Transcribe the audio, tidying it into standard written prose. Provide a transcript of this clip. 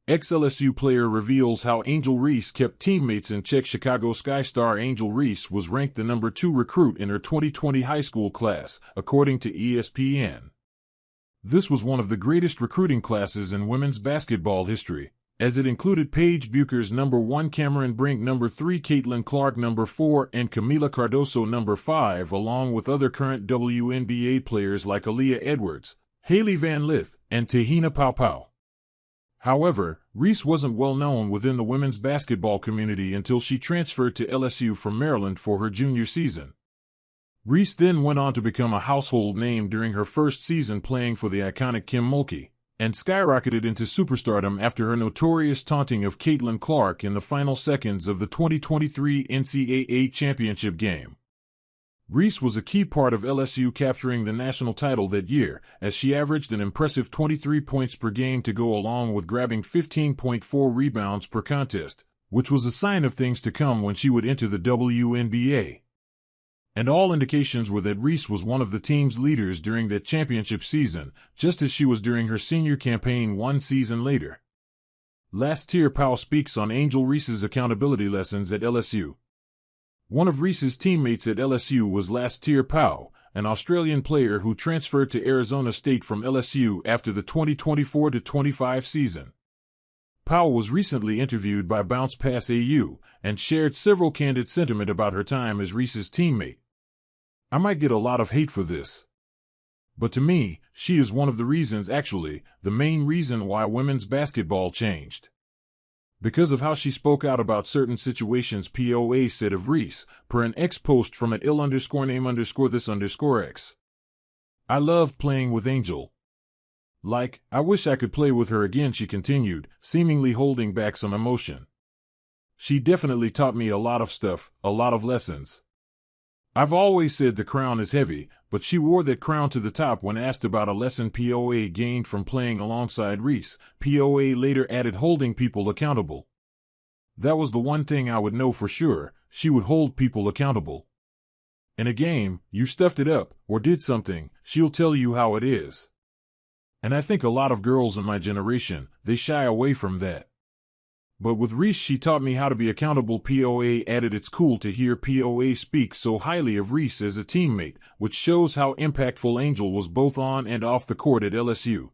Ex-LSU player reveals how Angel Reese kept teammates in check. Chicago Sky star Angel Reese was ranked the number 2 recruit in her 2020 high school class, according to ESPN. This was one of the greatest recruiting classes in women's basketball history, as it included Paige Buecher's number 1, Cameron Brink number 3, Caitlin Clark number 4, and Camila Cardoso number 5, along with other current WNBA players like Aaliyah Edwards, Haley Van Lith, and Tahina Paopao. However, Reese wasn't well known within the women's basketball community until she transferred to LSU from Maryland for her junior season. Reese then went on to become a household name during her first season playing for the iconic Kim Mulkey, and skyrocketed into superstardom after her notorious taunting of Caitlin Clark in the final seconds of the 2023 NCAA championship game. Reese was a key part of LSU capturing the national title that year, as she averaged an impressive 23 points per game to go along with grabbing 15.4 rebounds per contest, which was a sign of things to come when she would enter the WNBA. And all indications were that Reese was one of the team's leaders during that championship season, just as she was during her senior campaign one season later. Last-tier Powell speaks on Angel Reese's accountability lessons at LSU. One of Reese's teammates at LSU was last-tier Powell, an Australian player who transferred to Arizona State from LSU after the 2024-25 season. Powell was recently interviewed by Bounce Pass AU and shared several candid sentiment about her time as Reese's teammate. "I might get a lot of hate for this, but to me, she is one of the reasons, actually, the main reason why women's basketball changed. Because of how she spoke out about certain situations," POA said of Reese, per an X post from @il_name_this_X. "I loved playing with Angel. Like, I wish I could play with her again," she continued, seemingly holding back some emotion. "She definitely taught me a lot of stuff, a lot of lessons. I've always said the crown is heavy, but she wore that crown to the top." When asked about a lesson POA gained from playing alongside Reese, POA later added, "Holding people accountable. That was the one thing I would know for sure, she would hold people accountable. In a game, you stuffed it up, or did something, she'll tell you how it is. And I think a lot of girls in my generation, they shy away from that. But with Reese she taught me how to be accountable." POA added, "It's cool to hear POA speak so highly of Reese as a teammate, which shows how impactful Angel was both on and off the court at LSU."